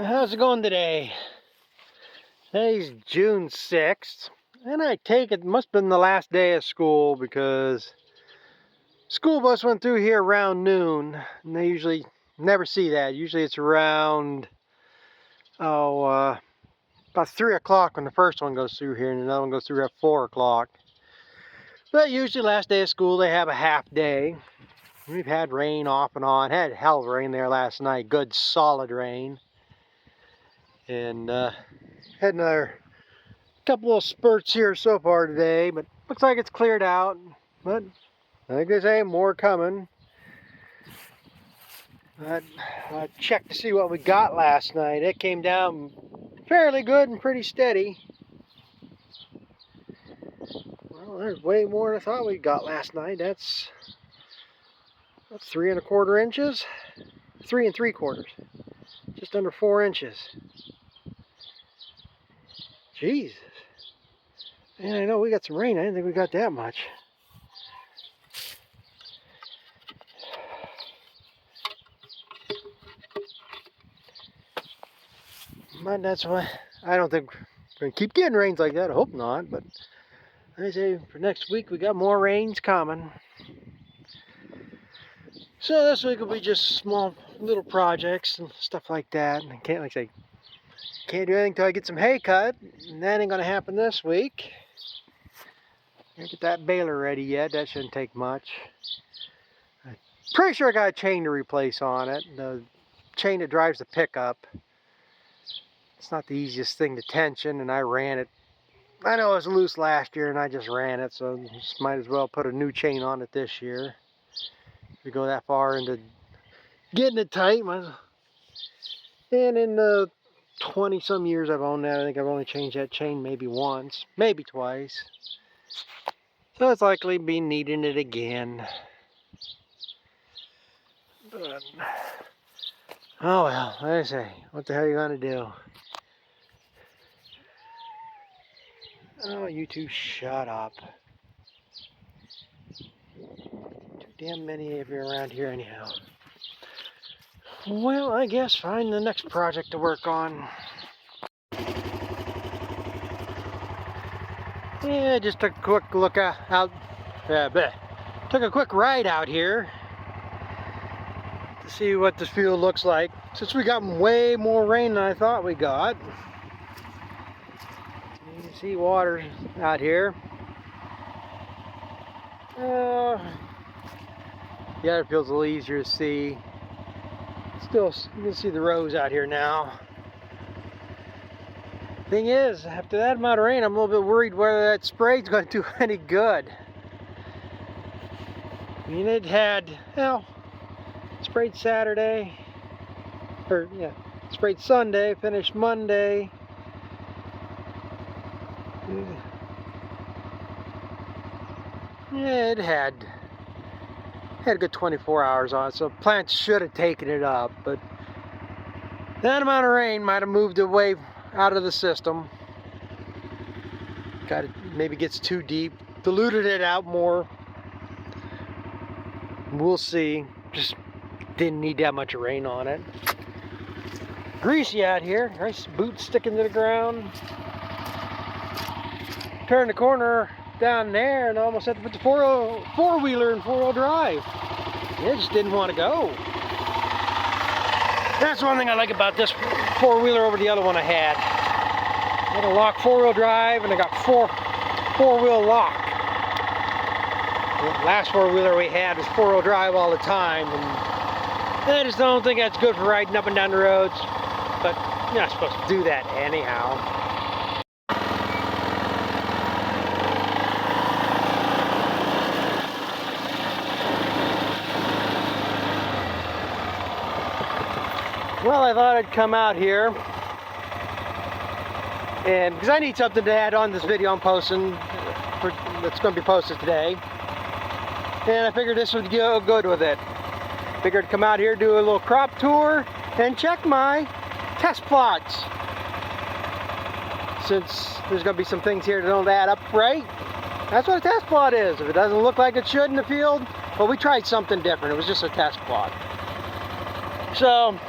How's it going today? Today's June 6th, and I take it must have been the last day of school because school bus went through here around noon, and they usually never see that. Usually it's around, about 3 o'clock when the first one goes through here, and another one goes through at 4 o'clock. But usually last day of school they have a half day. We've had rain off and on. Had hell of rain there last night, good solid rain. And had another couple of spurts here so far today, but looks like it's cleared out. But like I say, more coming. I checked to see what we got last night. It came down fairly good and pretty steady. Well, there's way more than I thought we got last night. That's 3 1/4 inches, 3 3/4, just under 4 inches. Jesus. And I know we got some rain. I didn't think we got that much. But that's why I don't think we're going to keep getting rains like that. I hope not. But I say for next week we got more rains coming. So this week will be just small little projects and stuff like that. And I can't can't do anything until I get some hay cut. And that ain't going to happen this week. Can't get that baler ready yet. That shouldn't take much. I'm pretty sure I got a chain to replace on it. The chain that drives the pickup. It's not the easiest thing to tension, and I ran it. I know it was loose last year, and I just ran it, so just might as well put a new chain on it this year. If we go that far into getting it tight, and in the 20-some years I've owned that, I think I've only changed that chain maybe once, maybe twice. So it's likely be needing it again. But, oh well, like I say, what the hell are you gonna do? Oh, you two shut up. Too damn many of you around here anyhow. Well, I guess find the next project to work on. Yeah, just took a quick look took a quick ride out here to see what this field looks like. Since we got way more rain than I thought we got. You can see water out here. The other field's a little easier to see. Still, you can see the rows out here now. Thing is, after that amount of rain, I'm a little bit worried whether that spray's going to do any good. I mean, it had, well, sprayed Saturday, sprayed Sunday, finished Monday. Yeah, it had a good 24 hours on it, so plants should have taken it up, but that amount of rain might have moved it way out of the system. Maybe gets too deep, diluted it out more. We'll see. Just didn't need that much rain on it. Greasy out here. Nice boots sticking to the ground. Turned the corner down there and almost had to put the four-wheeler in four-wheel drive. It just didn't want to go. That's one thing I like about this four-wheeler over the other one I had. I had a lock four-wheel drive and I got four-wheel lock. The last four-wheeler we had was four-wheel drive all the time, and I just don't think that's good for riding up and down the roads. But you're not supposed to do that anyhow. Well, I thought I'd come out here, and because I need something to add on this video I'm posting, that's going to be posted today, and I figured this would go good with it. Figured to come out here, do a little crop tour, and check my test plots. Since there's going to be some things here that don't add up right, that's what a test plot is. If it doesn't look like it should in the field, well, we tried something different. It was just a test plot. So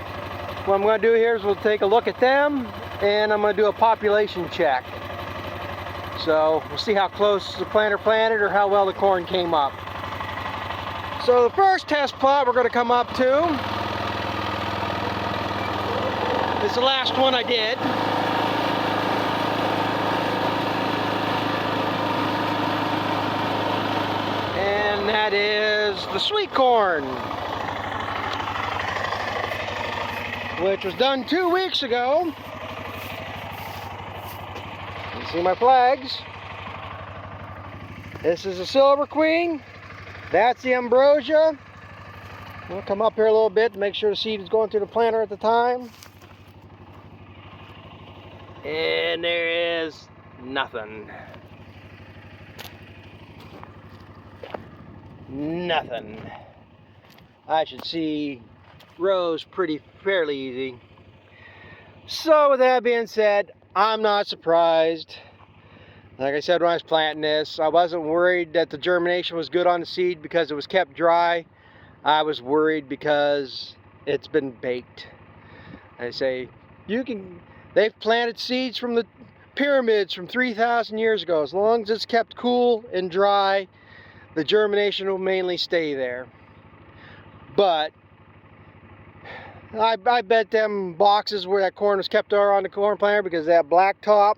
what I'm going to do here is we'll take a look at them, and I'm going to do a population check. So we'll see how close the planter planted or how well the corn came up. So the first test plot we're going to come up to is the last one I did. And that is the sweet corn, which was done 2 weeks ago. You see my flags. This is the Silver Queen. That's the Ambrosia. We'll come up here a little bit to make sure the seed is going through the planter at the time. And there is nothing. Nothing. I should see rows fairly easy. So with that being said, I'm not surprised. Like I said when I was planting this, I wasn't worried that the germination was good on the seed because it was kept dry. I was worried because it's been baked. I say, they've planted seeds from the pyramids from 3,000 years ago. As long as it's kept cool and dry, the germination will mainly stay there. But I bet them boxes where that corn was kept are on the corn planter because of that black top.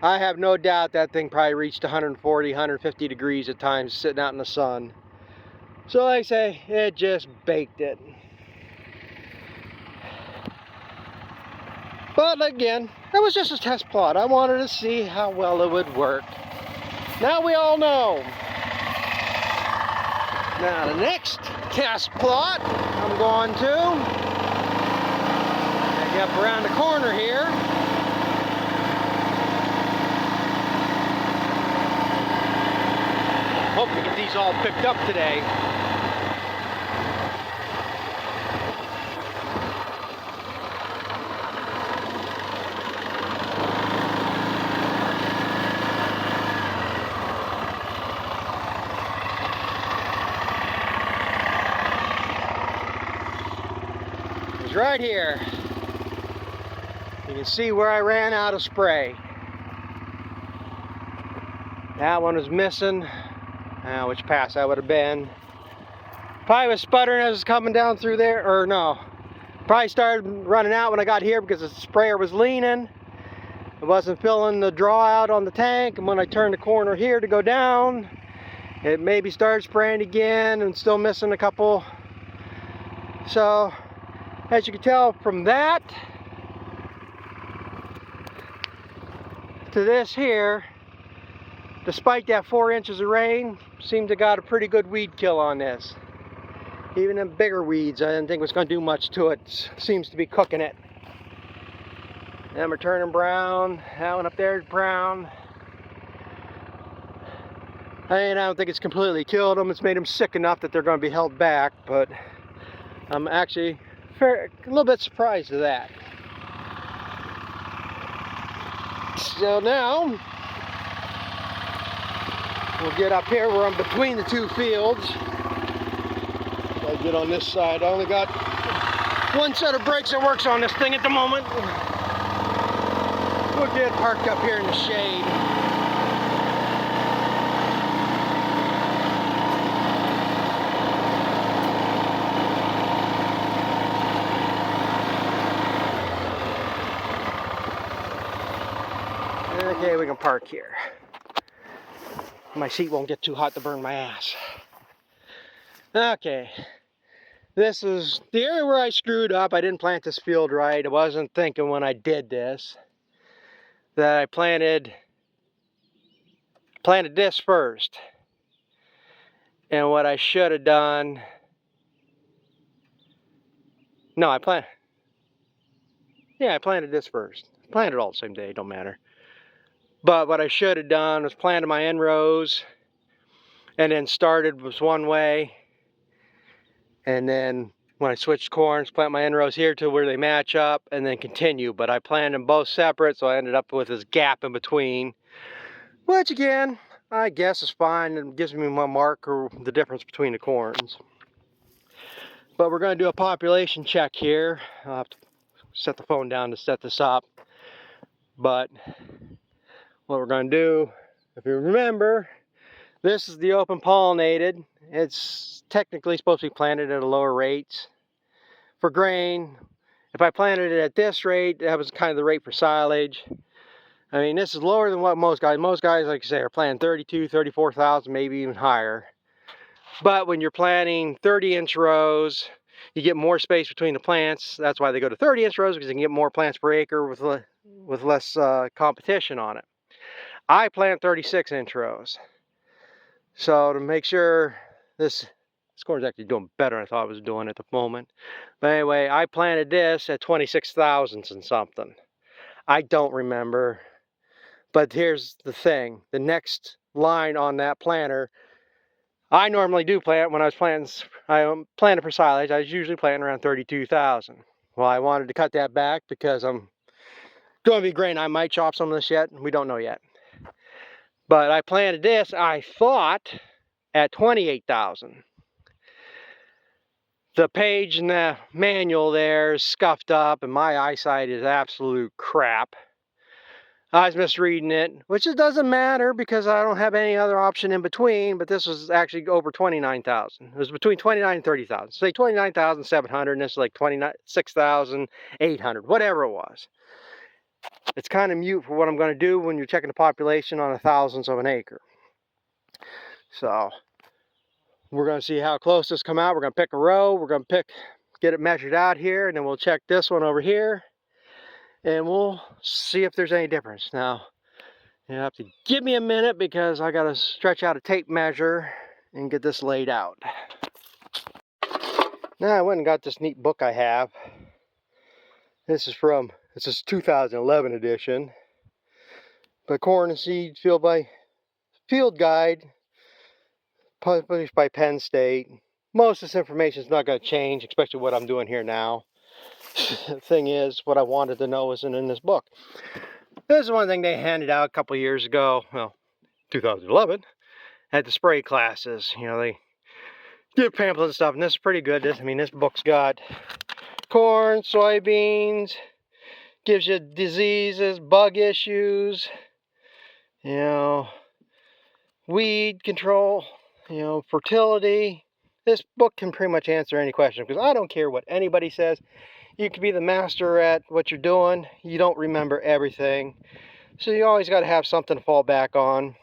I have no doubt that thing probably reached 140, 150 degrees at times sitting out in the sun. So like I say, it just baked it. But again, that was just a test plot. I wanted to see how well it would work. Now we all know. Now the next test plot I'm going to get up around the corner here. Hope to get these all picked up today. It's right here. You can see where I ran out of spray. That one was missing. Which pass that would have been. Probably was sputtering as it was coming down through there, or no. Probably started running out when I got here because the sprayer was leaning. It wasn't filling the draw out on the tank, and when I turned the corner here to go down, it maybe started spraying again and still missing a couple. So, as you can tell from that to this here, despite that 4 inches of rain, seemed to got a pretty good weed kill on this. Even in bigger weeds, I didn't think it was going to do much to it. Seems to be cooking it. Them are turning brown. That one up there is brown. I don't think it's completely killed them. It's made them sick enough that they're going to be held back, but I'm actually a little bit surprised at that. So now, we'll get up here where I'm between the two fields. I'll get on this side. I only got one set of brakes that works on this thing at the moment. We'll get parked up here in the shade. Okay, we can park here. My seat won't get too hot to burn my ass. Okay, this is the area where I screwed up. I didn't plant this field right. I wasn't thinking when I did this that I planted this first. And what I should have done, I planted this first. Planted all the same day, don't matter. But what I should have done was planted my end rows and then started was one way. And then when I switched corns, plant my end rows here to where they match up and then continue. But I planted them both separate, so I ended up with this gap in between. Which again, I guess is fine and gives me my mark or the difference between the corns. But we're going to do a population check here. I'll have to set the phone down to set this up. But what we're going to do, if you remember, this is the open pollinated. It's technically supposed to be planted at a lower rate for grain. If I planted it at this rate, that was kind of the rate for silage. I mean, this is lower than what most guys, like I say, are planting 32, 34,000, maybe even higher. But when you're planting 30-inch rows, you get more space between the plants. That's why they go to 30-inch rows, because you can get more plants per acre with less competition on it. I plant 36-inch rows. So to make sure this corn is actually doing better than I thought it was doing at the moment. But anyway, I planted this at 26 thousandths and something. I don't remember. But here's the thing. The next line on that planter, I normally do plant when I was planting, I planted for silage, I was usually planting around 32,000. Well, I wanted to cut that back because I'm going to be grain. I might chop some of this yet. We don't know yet. But I planted this, I thought, at 28,000. The page in the manual there is scuffed up and my eyesight is absolute crap. I was misreading it, which it doesn't matter because I don't have any other option in between, but this was actually over 29,000. It was between 29 and 30,000. Say 29,700 and this is like 26,800, whatever it was. It's kind of mute for what I'm going to do when you're checking the population on a thousandth of an acre. So we're going to see how close this come out. We're going to pick a row. We're going to get it measured out here, and then we'll check this one over here, and we'll see if there's any difference. Now, you have to give me a minute because I got to stretch out a tape measure and get this laid out. Now I went and got this neat book I have. This is 2011 edition. But Corn and Seed Field Guide, published by Penn State. Most of this information is not going to change, especially what I'm doing here now. The thing is, what I wanted to know isn't in this book. This is one thing they handed out a couple years ago, well, 2011, at the spray classes. You know, they give pamphlets and stuff, and this is pretty good. This book's got corn, soybeans, gives you diseases, bug issues, you know, weed control, you know, fertility. This book can pretty much answer any question because I don't care what anybody says. You can be the master at what you're doing. You don't remember everything. So you always got to have something to fall back on,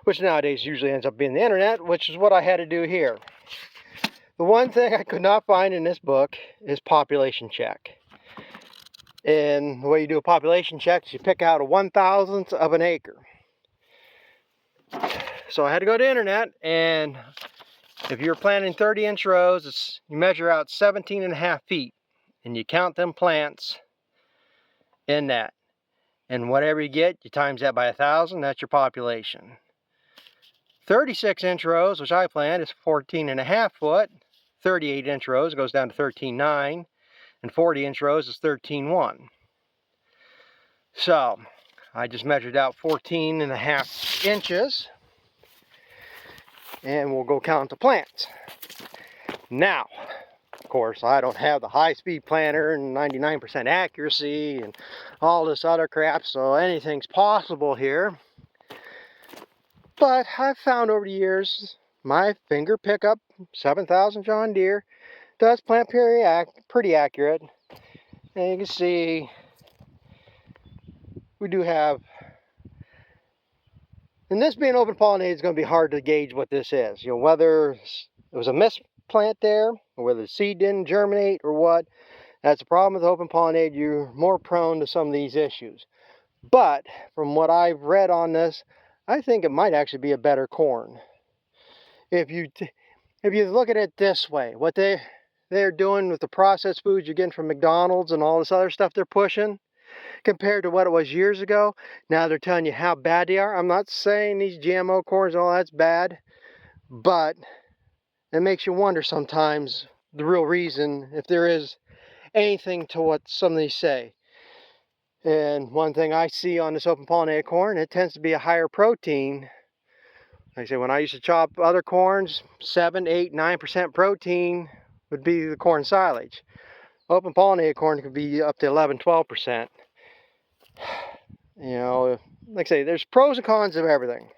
which nowadays usually ends up being the internet, which is what I had to do here. The one thing I could not find in this book is population check. And the way you do a population check is you pick out a 1,000th of an acre. So I had to go to the internet, and if you're planting 30-inch rows, you measure out 17.5 feet, and you count them plants in that. And whatever you get, you times that by 1,000, that's your population. 36-inch rows, which I plant, is 14.5 foot. 38-inch rows goes down to 13.9, and 40-inch rows is 13.1. So I just measured out 14.5 inches, and we'll go count the plants. Now, of course, I don't have the high-speed planter and 99% accuracy and all this other crap, so anything's possible here. But I've found over the years, my finger pickup 7000 John Deere does plant pretty accurate. And you can see we do have, and this being open pollinated, it's going to be hard to gauge what this is. You know, whether it was a misplant there, or whether the seed didn't germinate or what. That's the problem with open pollinated. You're more prone to some of these issues. But from what I've read on this, I think it might actually be a better corn. If you look at it this way, what they're doing with the processed foods you're getting from McDonald's and all this other stuff they're pushing, compared to what it was years ago, now they're telling you how bad they are. I'm not saying these GMO corns and all that's bad, but it makes you wonder sometimes the real reason, if there is anything to what some of these say. And one thing I see on this open pollinated corn, it tends to be a higher protein. Like I say, when I used to chop other corns, 7, 8, 9% protein would be the corn silage. Open pollinated corn could be up to 11-12%. You know, like I say, there's pros and cons of everything.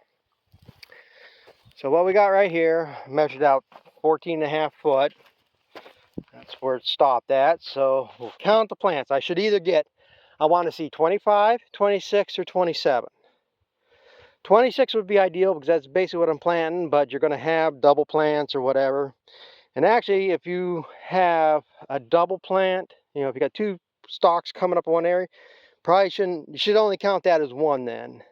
So what we got right here, measured out 14.5 foot. That's where it stopped at. So we'll count the plants. I should either get, I want to see 25, 26, or 27. 26 would be ideal because that's basically what I'm planting, but you're going to have double plants or whatever. And actually, if you have a double plant, you know, if you got two stalks coming up in one area, probably shouldn't, you should only count that as one then.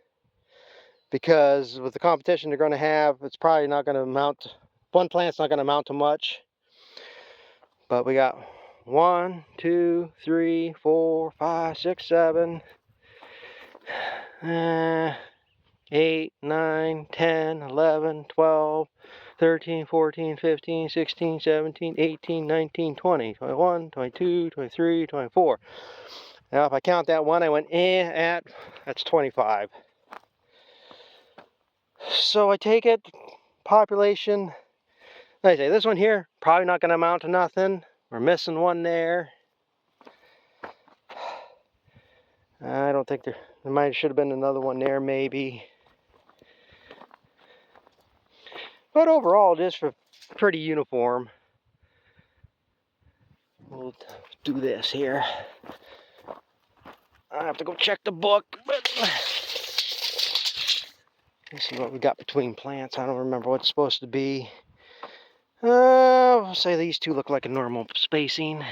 Because with the competition they're going to have, it's probably not going to amount, one plant's not going to amount to much. But we got 1, 2, 3, 4, 5, 6, 7, 8, 9, 10, 11, 12, 13, 14, 15, 16, 17, 18, 19, 20, 21, 22, 23, 24. Now if I count that one, I went at, that's 25. So I take it, population, like I say, this one here, probably not going to amount to nothing. We're missing one there. I don't think there should have been another one there maybe. But overall, it is pretty uniform. We'll do this here. I have to go check the book, but let's see what we got between plants. I don't remember what it's supposed to be. We'll say these two look like a normal spacing.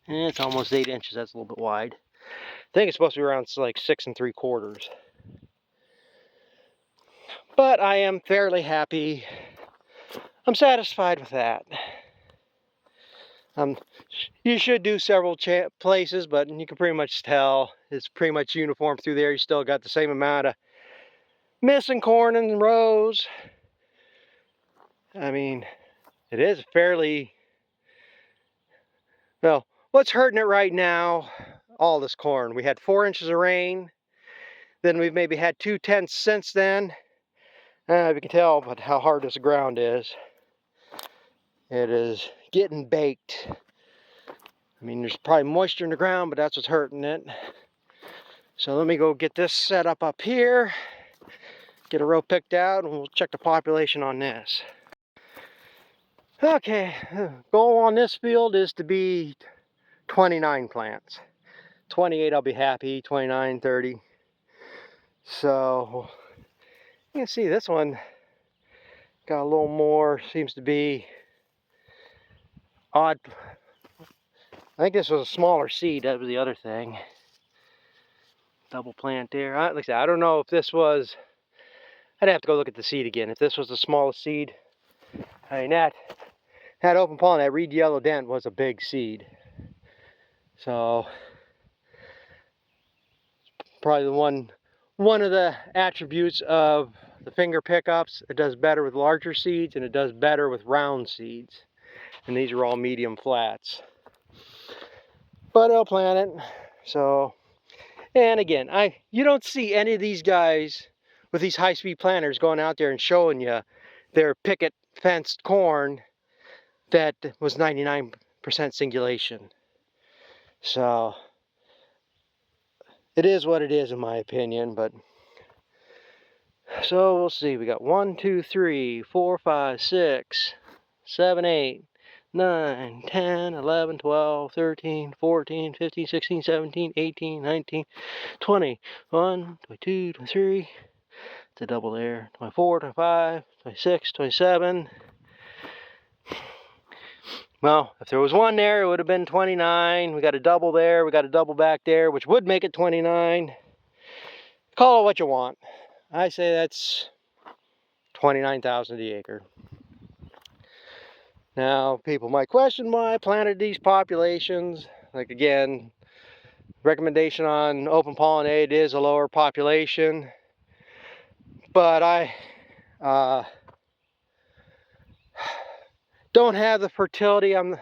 And it's almost 8 inches. That's a little bit wide. I think it's supposed to be around like 6 3/4. But I am fairly happy. I'm satisfied with that. You should do several places, but you can pretty much tell it's pretty much uniform through there. You still got the same amount of missing corn in rows. I mean, it is fairly, well, what's hurting it right now, all this corn. We had 4 inches of rain, then we've maybe had 2/10 since then. You can tell but how hard this ground is. It is getting baked. I mean, there's probably moisture in the ground, but that's what's hurting it. So let me go get this set up here, get a row picked out, and we'll check the population on this. Okay, goal on this field is to be 29 plants. 28 I'll be happy, 29, 30. So you can see this one got a little more, seems to be odd. I think this was a smaller seed, that was the other thing. Double plant there. Like I said, I don't know if this was, I'd have to go look at the seed again. If this was the smallest seed, I mean that open pollen, that Reed Yellow Dent was a big seed. So probably the one of the attributes of the finger pickups, it does better with larger seeds and it does better with round seeds. And these are all medium flats. But I'll plant it. So, and again, you don't see any of these guys with these high-speed planters going out there and showing you their picket fenced corn that was 99% singulation. So it is what it is in my opinion, but so we'll see. We got 1, 2, 3, 4, 5, 6, 7, 8, 9, 10, 11, 12, 13, 14, 15, 16, 17, 18, 19, 20, 21, 22, 23. It's a double there. 24, 25, 26, 27. Well, if there was one there, it would have been 29. We got a double there. We got a double back there, which would make it 29. Call it what you want. I say that's 29,000 the acre. Now, people might question why I planted these populations. Like again, recommendation on open pollinated is a lower population. But I don't have the fertility. I'm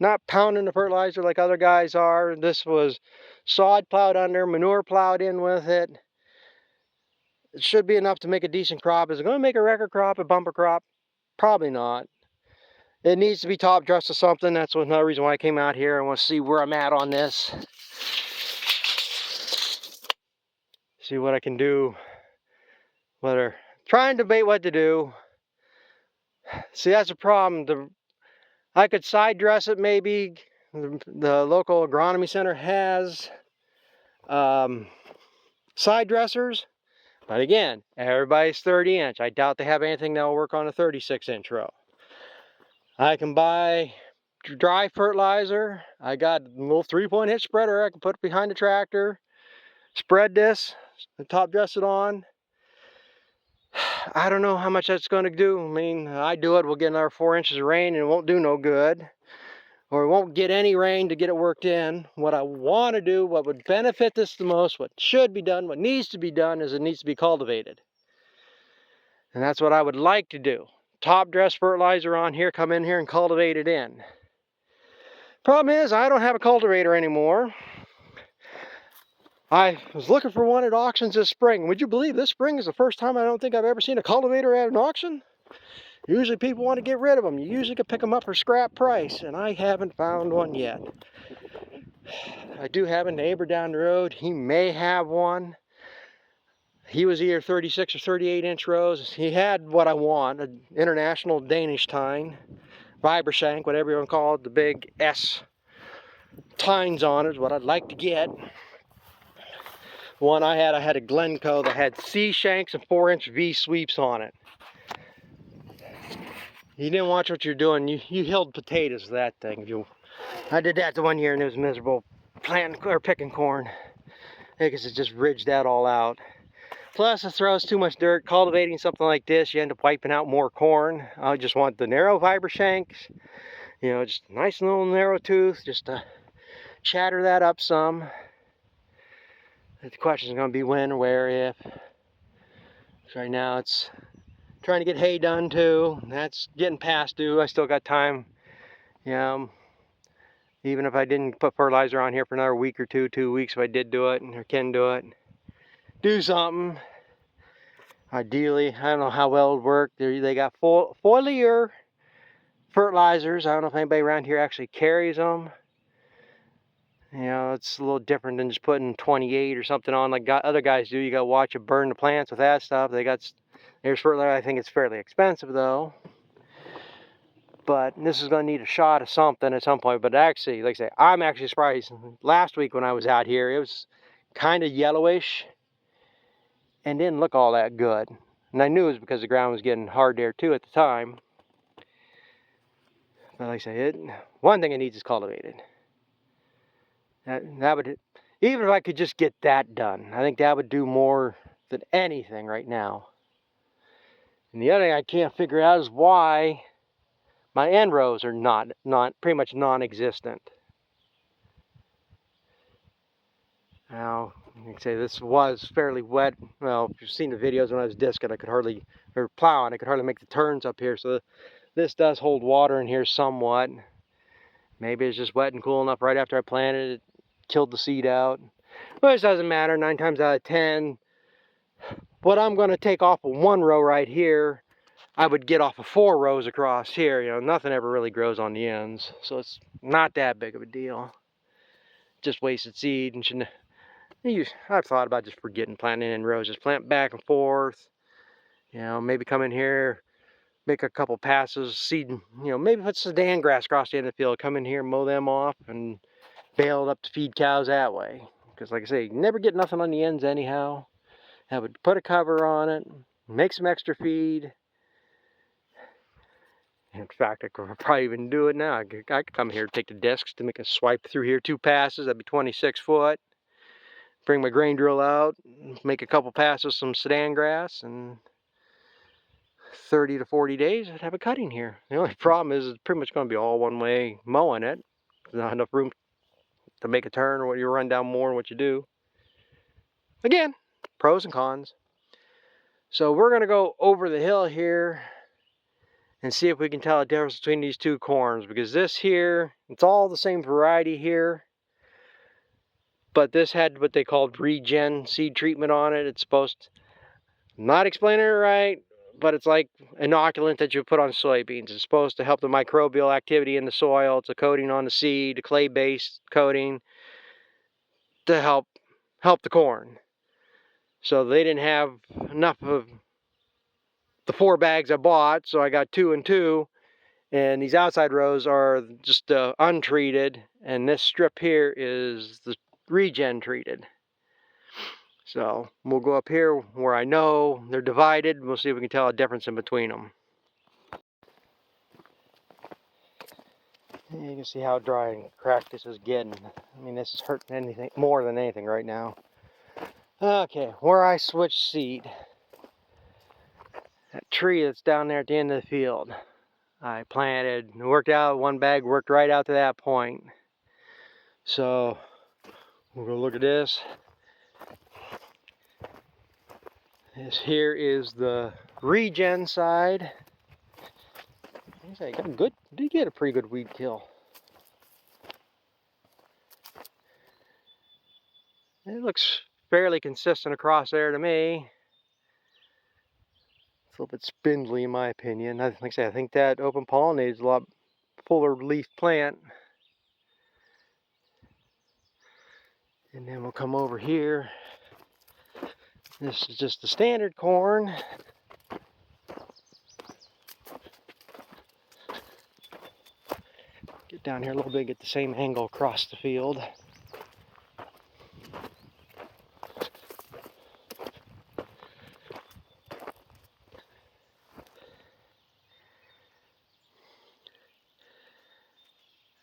not pounding the fertilizer like other guys are. This was sod plowed under, manure plowed in with it. It should be enough to make a decent crop. Is it going to make a record crop, a bumper crop? Probably not. It needs to be top dressed to something. That's another reason why I came out here. I want to see where I'm at on this. See what I can do. Whether trying to debate what to do. See, that's a problem. I could side dress it maybe. The local agronomy center has side dressers. But again, everybody's 30 inch. I doubt they have anything that will work on a 36 inch row. I can buy dry fertilizer. I got a little 3-point hitch spreader I can put behind the tractor. Spread this, top dress it on. I don't know how much that's going to do. I mean, I do it, we'll get another 4 inches of rain and it won't do no good. Or it won't get any rain to get it worked in. What I want to do, what would benefit this the most, what should be done, what needs to be done is it needs to be cultivated. And that's what I would like to do. Top dress fertilizer on here, come in here and cultivate it in. Problem is, I don't have a cultivator anymore. I was looking for one at auctions this spring. Would you believe this spring is the first time I don't think I've ever seen a cultivator at an auction? Usually people want to get rid of them. You usually can pick them up for scrap price, and I haven't found one yet. I do have a neighbor down the road. He may have one. He was either 36 or 38 inch rows. He had what I want, an international Danish tine, Vibrashank, whatever you want to call it, the big S tines on it is what I'd like to get. The one I had a Glencoe that had C shanks and 4-inch V sweeps on it. You didn't watch what you're doing. You held potatoes with that thing. I did that the one year and it was miserable planting or picking corn because it just ridged that all out. Plus it throws too much dirt. Cultivating something like this, you end up wiping out more corn. I just want the narrow Vibrashanks, you know, just nice little narrow tooth, just to chatter that up some. The question is going to be when or where, if. So right now it's trying to get hay done too. That's getting past due. I still got time. Even if I didn't put fertilizer on here for another week or 2 weeks, if I did do it or can do it, do something. Ideally, I don't know how well it would work. They got foliar fertilizers. I don't know if anybody around here actually carries them. You know, it's a little different than just putting 28 or something on like other guys do. You got to watch it burn the plants with that stuff. There's fertilizer. I think it's fairly expensive though. But this is going to need a shot of something at some point. But actually, like I say, I'm actually surprised. Last week when I was out here, it was kind of yellowish and didn't look all that good. And I knew it was because the ground was getting hard there too at the time. But like I say, one thing it needs is cultivated. That would, even if I could just get that done, I think that would do more than anything right now. And the other thing I can't figure out is why my end rows are not pretty much non-existent. Now, like I say, this was fairly wet. Well, if you've seen the videos when I was discing, plowing, I could hardly make the turns up here. So this does hold water in here somewhat. Maybe it's just wet and cool enough right after I planted it, killed the seed out. But it doesn't matter, 9 times out of 10. What I'm going to take off of one row right here, I would get off of 4 rows across here. You know, nothing ever really grows on the ends, so it's not that big of a deal. Just wasted seed. And I've thought about just forgetting planting in rows. Just plant back and forth. You know, maybe come in here, make a couple passes, seed. You know, maybe put Sudan grass across the end of the field. Come in here, mow them off, and bale it up to feed cows that way. Because like I say, you never get nothing on the ends anyhow. I would put a cover on it, make some extra feed. In fact, I could probably even do it now. I could come here, take the discs to make a swipe through here, 2 passes, that'd be 26 foot. Bring my grain drill out, make a couple passes, some Sudan grass, and 30 to 40 days, I'd have a cutting here. The only problem is it's pretty much going to be all one way mowing it. There's not enough room to make a turn or what you run down more than what you do. Again, pros and cons. So we're going to go over the hill here and see if we can tell the difference between these 2 corns, because this here, it's all the same variety here, but this had what they called regen seed treatment on it. It's supposed to, I'm not explaining it right, but it's like inoculant that you put on soybeans. It's supposed to help the microbial activity in the soil. It's a coating on the seed, a clay-based coating to help the corn. So they didn't have enough of the 4 bags I bought, so I got 2 and 2. And these outside rows are just untreated, and this strip here is the regen treated. So we'll go up here where I know they're divided. We'll see if we can tell a difference in between them. You can see how dry and cracked this is getting. I mean, this is hurting anything more than anything right now. Okay, where I switched seed, that tree that's down there at the end of the field, I planted and worked out. 1 bag worked right out to that point. So we're gonna look at this. This here is the regen side. I got a good, did get a pretty good weed kill. It looks fairly consistent across there to me. It's a little bit spindly in my opinion. Like I say, I think that open pollinated is a lot fuller leaf plant. And then we'll come over here. This is just the standard corn. Get down here a little bit, get the same angle across the field.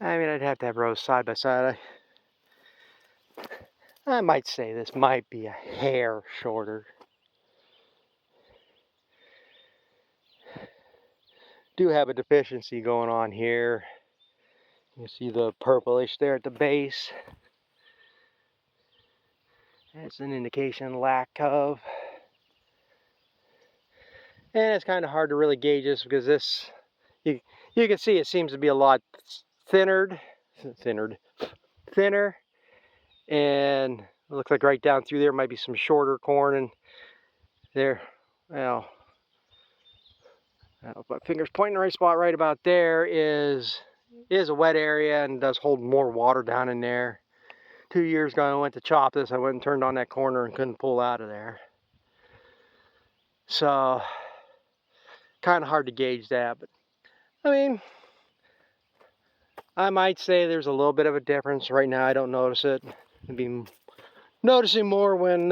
I mean, I'd have to have rows side by side. I might say this might be a hair shorter. Do have a deficiency going on here. You see the purplish there at the base. That's an indication of lack of. And it's kind of hard to really gauge this because this, you can see it seems to be a lot thinner. And it looks like right down through there might be some shorter corn, and there, well, my finger's pointing the right spot. Right about there is a wet area and does hold more water down in there. 2 years ago I went to chop this, I went and turned on that corner and couldn't pull out of there. So kind of hard to gauge that, but I mean, I might say there's a little bit of a difference. Right now I don't notice it. I'll be noticing more when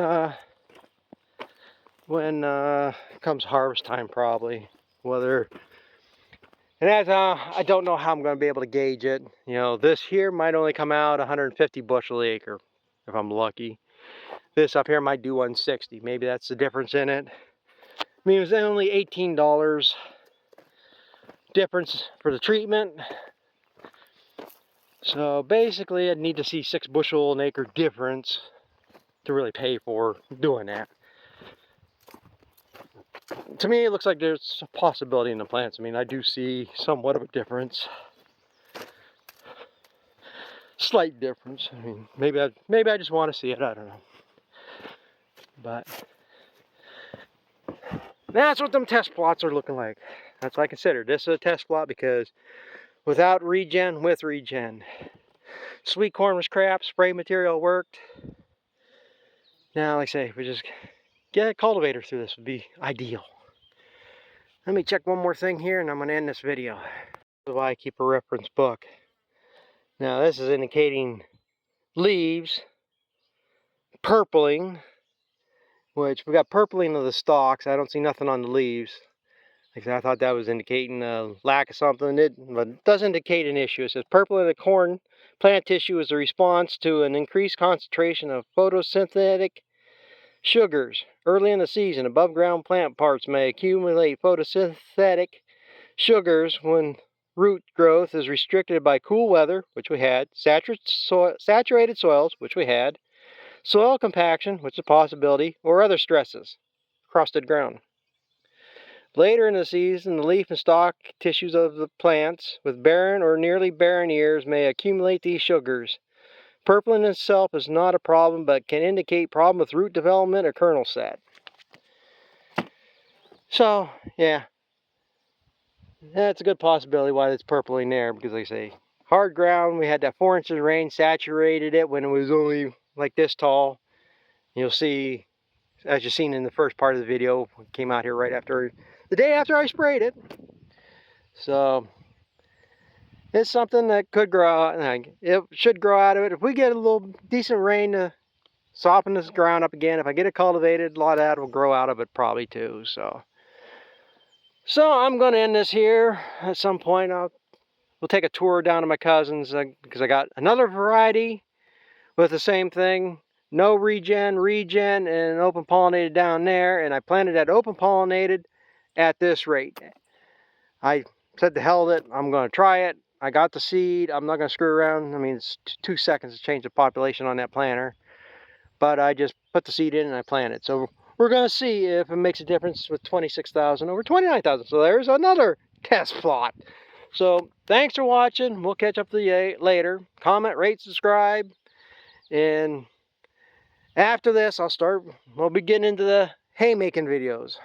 comes harvest time probably. Whether, and that's I don't know how I'm going to be able to gauge it. You know, this here might only come out 150 bushel acre if I'm lucky. This up here might do 160. Maybe that's the difference in it. I mean, it was only $18 difference for the treatment. So basically I'd need to see 6 bushel an acre difference to really pay for doing that. To me, it looks like there's a possibility in the plants. I mean, I do see somewhat of a difference. Slight difference. I mean, maybe I just want to see it. I don't know. But that's what them test plots are looking like. That's what I consider. This is a test plot because without regen, with regen. Sweet corn was crap. Spray material worked. Now, like I say, if we just get a cultivator through this would be ideal. Let me check one more thing here and I'm going to end this video. This is why I keep a reference book. Now this is indicating leaves purpling, which we got purpling of the stalks. I don't see nothing on the leaves. Like I thought that was indicating a lack of something. But it does indicate an issue. It says purpling of the corn plant tissue is a response to an increased concentration of photosynthetic sugars. Early in the season, above ground plant parts may accumulate photosynthetic sugars when root growth is restricted by cool weather, which we had, saturated soils, which we had, soil compaction, which is a possibility, or other stresses, crusted ground. Later in the season, the leaf and stalk tissues of the plants with barren or nearly barren ears may accumulate these sugars. Purpling itself is not a problem, but can indicate problem with root development or kernel set. So, yeah. That's a good possibility why it's purpling there, because like I say, hard ground, we had that 4 inches of rain, saturated it when it was only like this tall. You'll see, as you've seen in the first part of the video, it came out here right after, the day after I sprayed it. So, it's something that could grow out, it should grow out of it. If we get a little decent rain to soften this ground up again, if I get it cultivated, a lot of that will grow out of it probably too, so. So I'm going to end this here. At some point we'll take a tour down to my cousin's because I got another variety with the same thing. No regen, and open pollinated down there. And I planted that open pollinated at this rate. I said to hell with it, I'm going to try it. I got the seed. I'm not going to screw around. I mean, it's 2 seconds to change the population on that planter. But I just put the seed in and I planted. So we're going to see if it makes a difference with 26,000 over 29,000. So there's another test plot. So thanks for watching. We'll catch up with you later. Comment, rate, subscribe. And after this, we'll be getting into the haymaking videos.